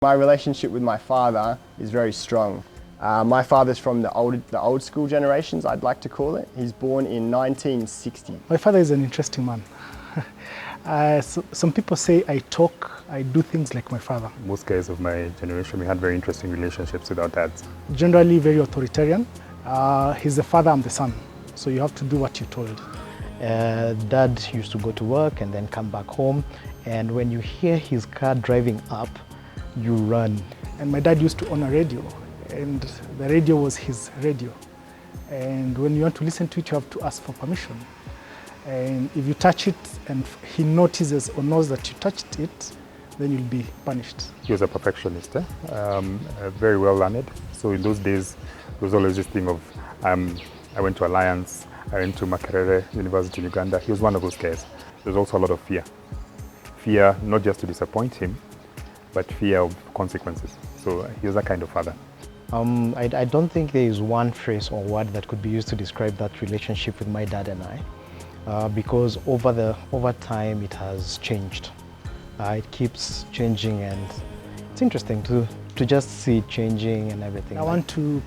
My relationship with my father is very strong. My father's from the old school generations, I'd like to call it. He's born in 1960. My father is an interesting man. Some people say I do things like my father. Most guys of my generation, we had very interesting relationships with our dads. Generally very authoritarian. He's the father, I'm the son. So you have to do what you're told. Dad used to go to work and then come back home. And when you hear his car driving up, you run. And my dad used to own a radio. And the radio was his radio. And when you want to listen to it, you have to ask for permission. And if you touch it and he notices or knows that you touched it, then you'll be punished. He was a perfectionist, very well learned. So in those days, there was always this thing of, I went to Alliance, I went to Makerere University in Uganda. He was one of those guys. There's also a lot of fear. Fear not just to disappoint him, but fear of consequences. So he was that kind of father. I don't think there is one phrase or word that could be used to describe that relationship with my dad and I, because over time it has changed. It keeps changing, and it's interesting to just see it changing and everything. I want to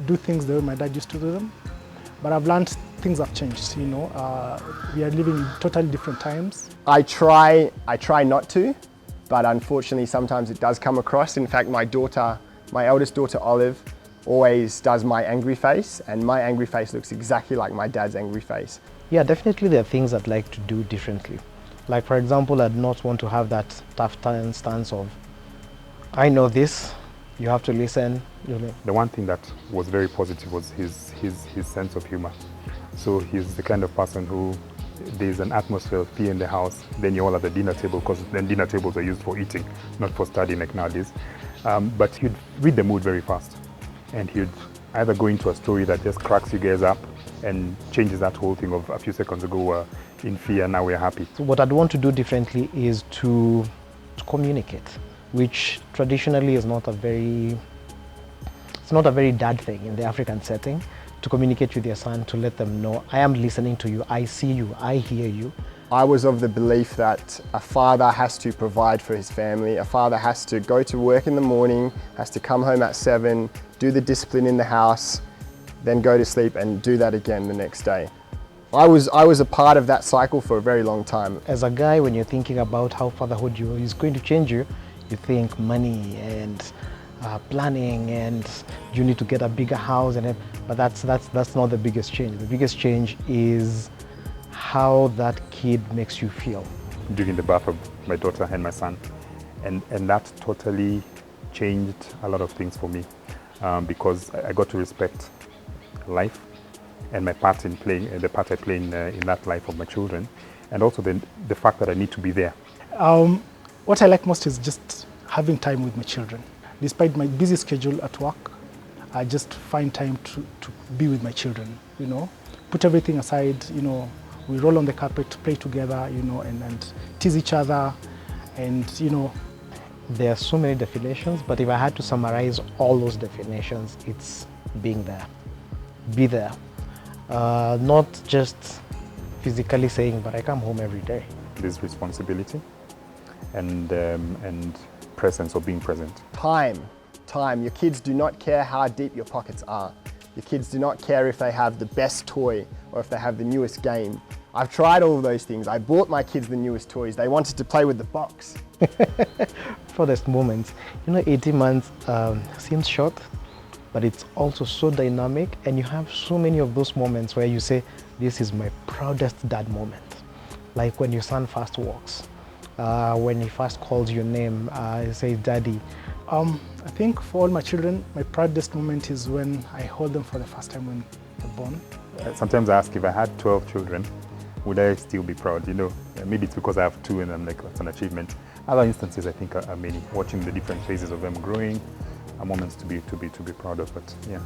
do things the way my dad used to do them, but I've learned things have changed. You know, we are living in totally different times. I try not to, but unfortunately sometimes it does come across. In fact, my eldest daughter Olive always does my angry face, and my angry face looks exactly like my dad's angry face. Yeah, definitely there are things I'd like to do differently. Like, for example, I'd not want to have that tough stance of, I know this, you have to listen. The one thing that was very positive was his sense of humor. So he's the kind of person who, there's an atmosphere of tea in the house, then you're all at the dinner table, because then dinner tables are used for eating, not for studying like nowadays. But he'd read the mood very fast, and he'd either go into a story that just cracks you guys up and changes that whole thing of a few seconds ago we're in fear, now we're happy. So what I'd want to do differently is to communicate, which traditionally is not a very dad thing in the African setting. To communicate with your son, to let them know, I am listening to you, I see you, I hear you. I was of the belief that a father has to provide for his family. A father has to go to work in the morning, has to come home at 7, do the discipline in the house, then go to sleep and do that again the next day. I was a part of that cycle for a very long time. As a guy, when you're thinking about how fatherhood is going to change you, you think money and planning, and you need to get a bigger house, but that's not the biggest change. The biggest change is how that kid makes you feel. During the birth of my daughter and my son, and that totally changed a lot of things for me, because I got to respect life and my part in playing, the part I play in that life of my children, and also the fact that I need to be there. What I like most is just having time with my children. Despite my busy schedule at work, I just find time to be with my children, you know. Put everything aside, you know, we roll on the carpet, play together, you know, and tease each other, and, you know. There are so many definitions, but if I had to summarize all those definitions, it's being there. Be there. Not just physically saying, but I come home every day. There's responsibility and presence, or being present. Time. Your kids do not care how deep your pockets are. Your kids do not care if they have the best toy or if they have the newest game. I've tried all of those things. I bought my kids the newest toys. They wanted to play with the box. Proudest moments. You know, 18 months seems short, but it's also so dynamic, and you have so many of those moments where you say, this is my proudest dad moment. Like when your son first walks. When he first calls your name, he says, Daddy. I think for all my children, my proudest moment is when I hold them for the first time when they're born. Sometimes I ask, if I had 12 children, would I still be proud? You know, maybe it's because I have 2 and I'm like, that's an achievement. Other instances I think are many. Watching the different phases of them growing are moments to be proud of, but yeah.